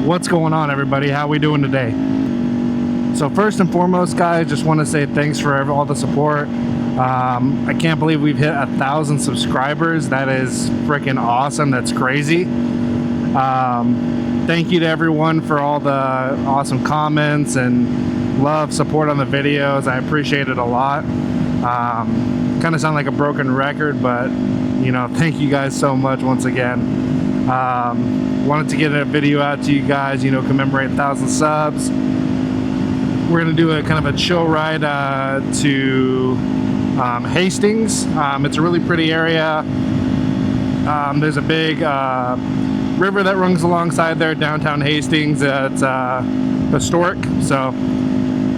What's going on, everybody? How we doing today? So first and foremost, guys, just want to say thanks for all the support. I can't believe we've hit 1,000 subscribers. That is freaking awesome. That's crazy. Thank you to everyone for all the awesome comments and love, support on the videos. I appreciate it a lot. Kind of sound like a broken record, but you know, thank you guys so much once again. Wanted to get a video out to you guys, you know, commemorate 1,000 subs. We're gonna do a kind of a chill ride to Hastings. It's a really pretty area. There's a big river that runs alongside there, downtown Hastings. It's historic, so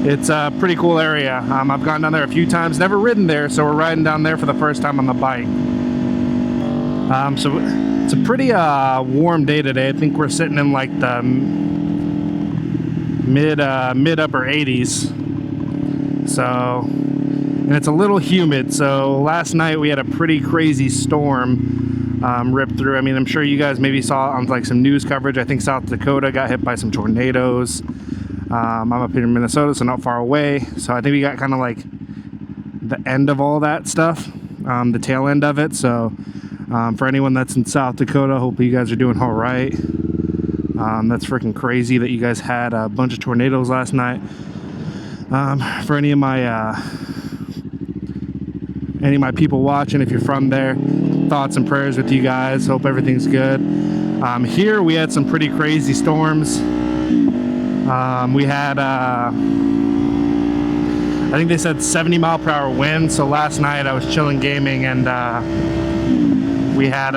it's a pretty cool area. I've gone down there a few times, never ridden there, so we're riding down there for the first time on the bike. So it's a pretty warm day today. I think we're sitting in like the mid upper 80s. So, and it's a little humid. So last night we had a pretty crazy storm rip through. I mean, I'm sure you guys maybe saw it on like some news coverage. I think South Dakota got hit by some tornadoes. I'm up here in Minnesota, so not far away. So I think we got kind of like the end of all that stuff, the tail end of it. So for anyone that's in South Dakota, hopefully you guys are doing all right. That's freaking crazy that you guys had a bunch of tornadoes last night. For any of my people watching, if you're from there, thoughts and prayers with you guys. Hope everything's good. Here we had some pretty crazy storms. We had I think they said 70-mile-per-hour wind. So last night I was chilling gaming, and we had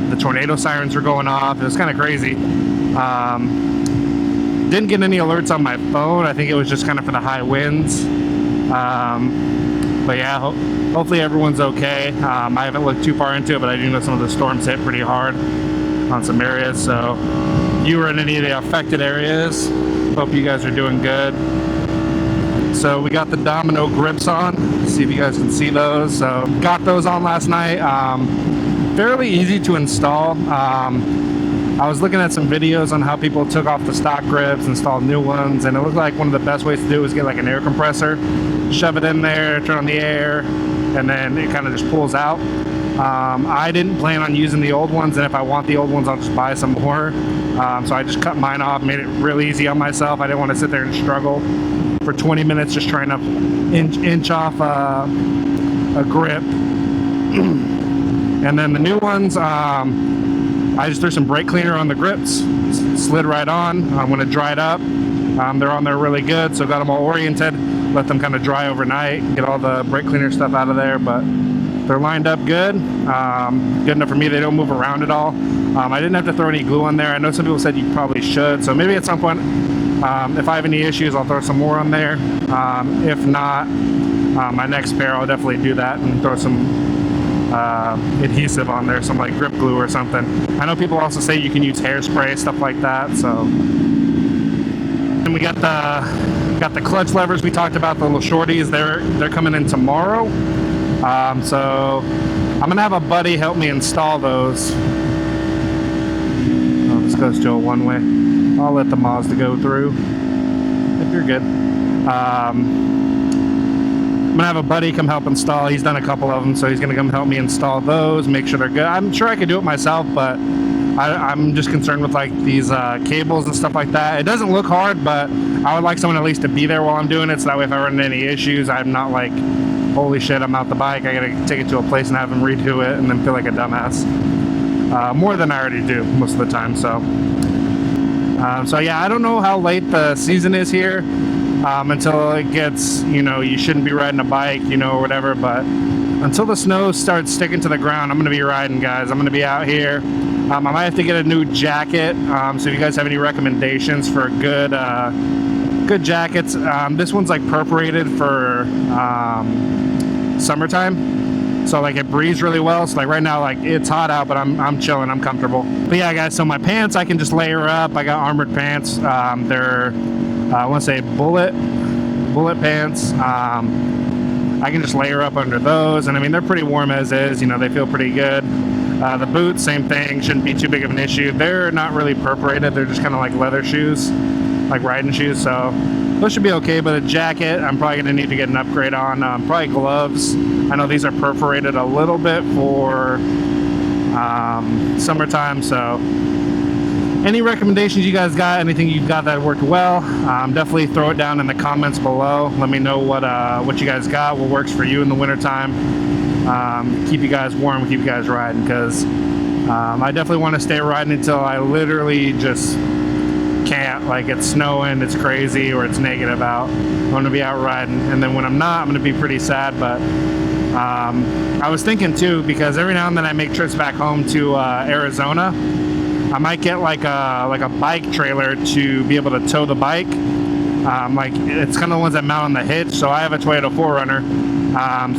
the tornado sirens were going off. It was kind of crazy. Didn't get any alerts on my phone. I think it was just kind of for the high winds. But yeah, hopefully everyone's okay. I haven't looked too far into it, but I do know some of the storms hit pretty hard on some areas. So if you were in any of the affected areas, hope you guys are doing good. So we got the domino grips on. Let's see if you guys can see those. So got those on last night. Fairly easy to install. I was looking at some videos on how people took off the stock grips, installed new ones, and it looked like one of the best ways to do it was get like an air compressor, shove it in there, turn on the air, and then it kind of just pulls out. I didn't plan on using the old ones, and if I want the old ones, I'll just buy some more. So I just cut mine off, made it real easy on myself. I didn't want to sit there and struggle for 20 minutes just trying to inch off a grip. And then the new ones, I just threw some brake cleaner on the grips, slid right on. When it dried up, they're on there really good, so got them all oriented, let them kind of dry overnight, get all the brake cleaner stuff out of there, but they're lined up good. Good enough for me. They don't move around at all. I didn't have to throw any glue on there. I know some people said you probably should, so maybe at some point, if I have any issues, I'll throw some more on there. If not, my next pair, I'll definitely do that and throw some adhesive on there, some like grip glue or something. I know people also say you can use hairspray, stuff like that. So, and we got the clutch levers we talked about, the little shorties. They're coming in tomorrow. So I'm gonna have a buddy help me install those. Oh, this goes to a one-way. I'll let the Mazda go through if you're good. I'm gonna have a buddy come help install. He's done a couple of them, so he's gonna come help me install those, make sure they're good. I'm sure I could do it myself, but I'm just concerned with like these cables and stuff like that. It doesn't look hard, but I would like someone at least to be there while I'm doing it, so that way if I run into any issues, I'm not like, holy shit, I'm out the bike. I gotta take it to a place and have him redo it and then feel like a dumbass. More than I already do most of the time, so. So yeah, I don't know how late the season is here. Until it gets, you know, you shouldn't be riding a bike, you know, or whatever, but until the snow starts sticking to the ground, I'm going to be riding, guys. I'm going to be out here. I might have to get a new jacket, so if you guys have any recommendations for good jackets. This one's like perforated for summertime, so like it breathes really well. So like right now, like it's hot out, but I'm chilling, I'm comfortable. But yeah, guys, so my pants, I can just layer up. I got armored pants. They're I want to say bullet pants. I can just layer up under those, and I mean they're pretty warm as is, you know, they feel pretty good. The boots, same thing, shouldn't be too big of an issue. They're not really perforated, they're just kind of like leather shoes, like riding shoes, so those should be okay. But a jacket, I'm probably gonna need to get an upgrade on. Probably gloves. I know these are perforated a little bit for summertime, so any recommendations you guys got, anything you've got that worked well, definitely throw it down in the comments below. Let me know what you guys got, what works for you in the wintertime. Keep you guys warm, keep you guys riding, because I definitely want to stay riding until I literally just can't. Like, it's snowing, it's crazy, or it's negative out. I want to be out riding, and then when I'm not, I'm going to be pretty sad. But I was thinking too, because every now and then I make trips back home to Arizona. I might get like a bike trailer to be able to tow the bike. Like, it's kind of the ones that mount on the hitch. So I have a Toyota 4Runner,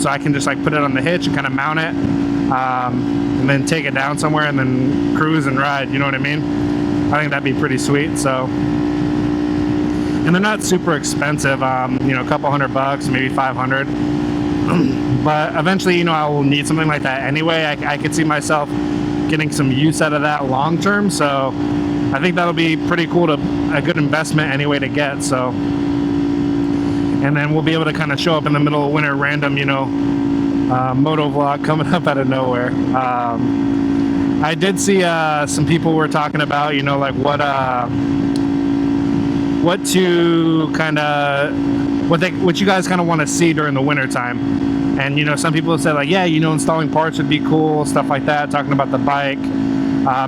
so I can just like put it on the hitch and kind of mount it, and then take it down somewhere and then cruise and ride. You know what I mean? I think that'd be pretty sweet. So, and they're not super expensive. You know, a couple $100, maybe 500. But eventually, you know, I will need something like that anyway. I could see myself getting some use out of that long term, so I think that'll be pretty cool, a good investment anyway to get. So, and then we'll be able to kind of show up in the middle of winter, random, you know, moto vlog coming up out of nowhere. I did see some people were talking about, you know, like what to kind of what you guys kind of want to see during the winter time. And, you know, some people have said, like, yeah, you know, installing parts would be cool, stuff like that, talking about the bike.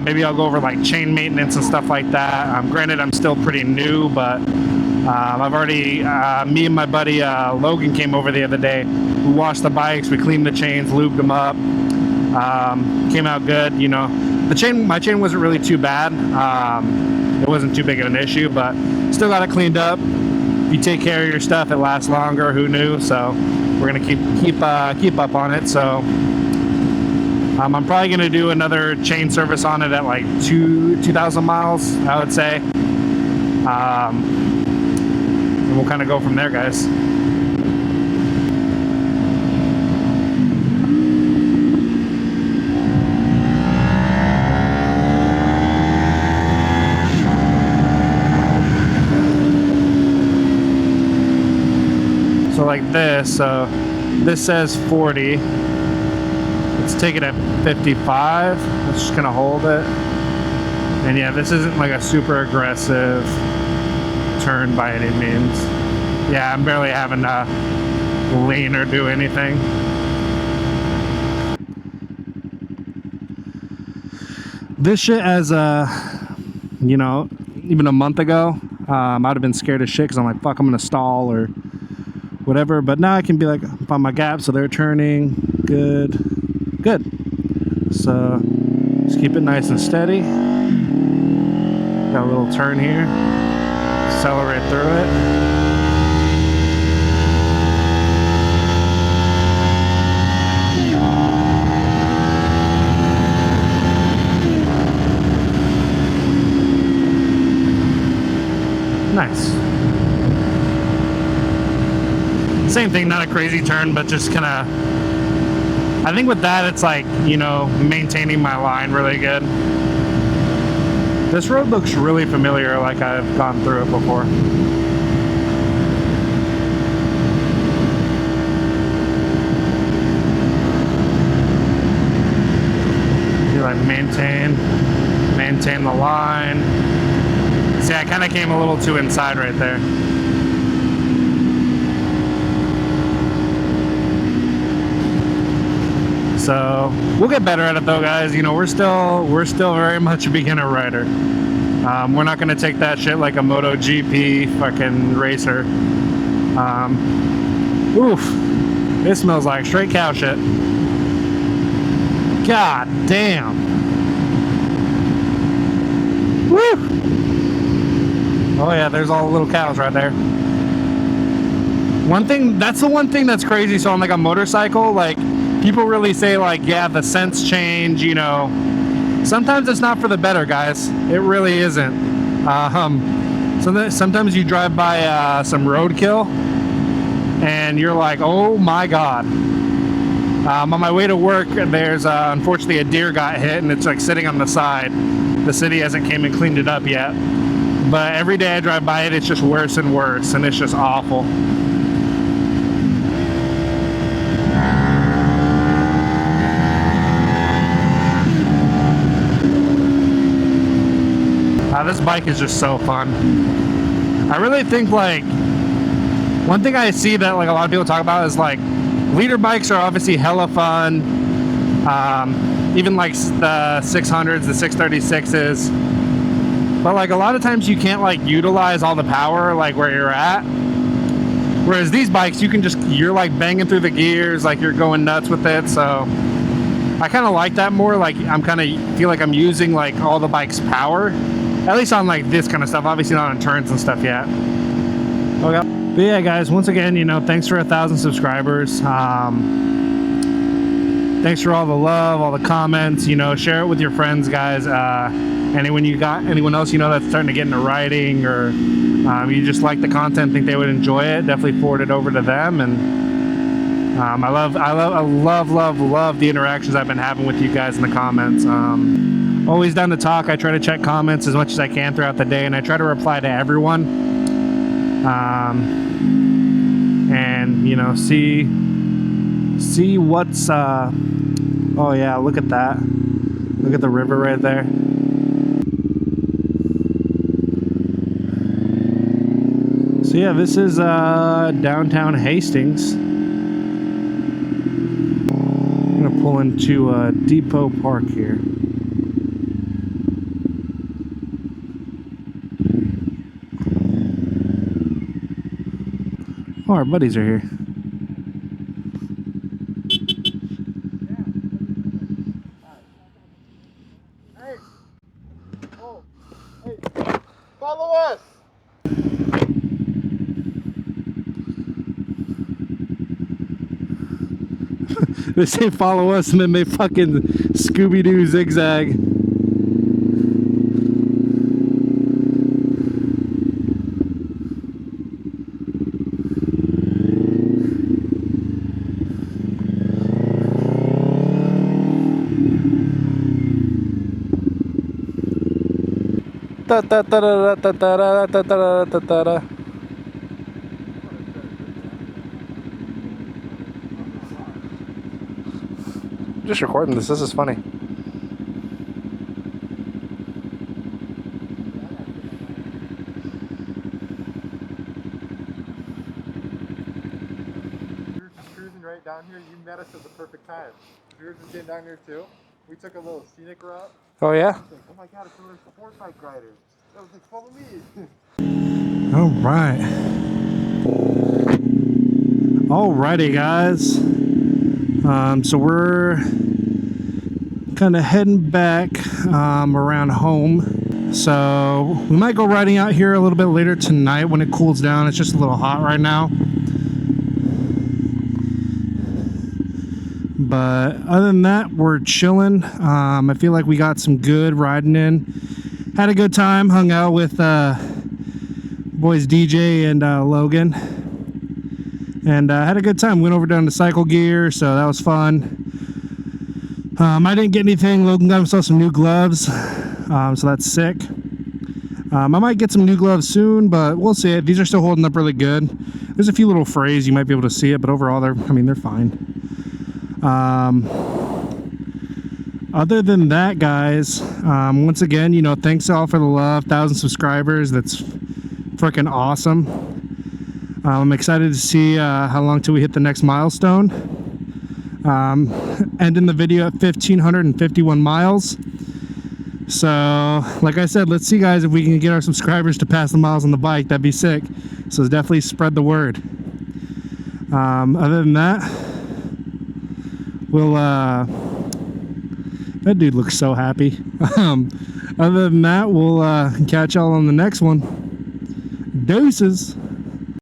Maybe I'll go over like chain maintenance and stuff like that. Granted, I'm still pretty new, but I've already, me and my buddy Logan came over the other day. We washed the bikes, we cleaned the chains, lubed them up. Came out good. You know, my chain wasn't really too bad. It wasn't too big of an issue, but still got it cleaned up. If you take care of your stuff, it lasts longer. Who knew? So we're gonna keep up on it. So I'm probably gonna do another chain service on it at like 2,000 miles, I would say. And we'll kind of go from there, guys. So like this, this says 40. Let's take it at 55. Let's just kind of hold it. And yeah, this isn't like a super aggressive turn by any means. Yeah, I'm barely having to lean or do anything. This shit, as you know, even a month ago, I'd have been scared as shit because I'm like, fuck, I'm gonna stall or whatever. But now I can be like, find my gap, so they're turning good. So just keep it nice and steady. Got a little turn here, accelerate through it. Nice. Same thing, not a crazy turn, but just kind of, I think with that, it's like, you know, maintaining my line really good. This road looks really familiar, like I've gone through it before. You like maintain the line. See, I kind of came a little too inside right there. So we'll get better at it though, guys. You know, we're still very much a beginner rider. We're not gonna take that shit like a MotoGP fucking racer. Oof, it smells like straight cow shit. God damn. Woo! Oh yeah, there's all the little cows right there. That's the one thing that's crazy. So on like a motorcycle, like, people really say like, yeah, the scents change, you know. Sometimes it's not for the better, guys. It really isn't. Sometimes you drive by some roadkill and you're like, oh my God. On my way to work, there's unfortunately a deer got hit, and it's like sitting on the side. The city hasn't came and cleaned it up yet. But every day I drive by it, it's just worse and worse, and it's just awful. This bike is just so fun. I really think, like, one thing I see that like a lot of people talk about is like leader bikes are obviously hella fun. Even like the 600s, the 636s. But like a lot of times you can't like utilize all the power like where you're at. Whereas these bikes, you can just, you're like banging through the gears, like you're going nuts with it. So I kind of like that more. Like I'm kind of feel like I'm using like all the bike's power. At least on like this kind of stuff, obviously not on turns and stuff yet. Okay. But yeah, guys, once again, you know, thanks for 1,000 subscribers. Thanks for all the love, all the comments, you know, share it with your friends, guys. Anyone else, you know, that's starting to get into riding, or you just like the content, think they would enjoy it, definitely forward it over to them. And I love the interactions I've been having with you guys in the comments. Always down to talk. I try to check comments as much as I can throughout the day, and I try to reply to everyone. And you know, see what's oh yeah, look at that. Look at the river right there. So yeah, this is downtown Hastings. I'm gonna pull into Depot Park here. Oh, our buddies are here. Hey! Oh! Hey! Follow us! They say follow us, and then they fucking Scooby-Doo zigzag. Da da da da da da da da da da da da. Just recording this. This is funny. We were just cruising right down here. You met us at the perfect time. We were just getting down here too. We took a little scenic route. Oh yeah. I was like, oh my god, it's another sport bike rider. I was like, follow me. All right. Alrighty, guys. So we're kind of heading back around home. So we might go riding out here a little bit later tonight when it cools down. It's just a little hot right now. But other than that, we're chilling. I feel like we got some good riding in. Had a good time, hung out with boys DJ and Logan. And had a good time. Went over down to Cycle Gear, so that was fun. I didn't get anything. Logan got himself some new gloves, so that's sick. I might get some new gloves soon, but we'll see. These are still holding up really good. There's a few little frays, you might be able to see it, but overall, they're fine. Other than that, guys, once again, you know, thanks all for the love. 1,000 subscribers. That's freaking awesome. I'm excited to see how long till we hit the next milestone. Ending the video at 1,551 miles. So, like I said, let's see, guys, if we can get our subscribers to pass the miles on the bike. That'd be sick. So definitely spread the word. Other than that, we'll that dude looks so happy. Other than that, we'll catch y'all on the next one. Deuces.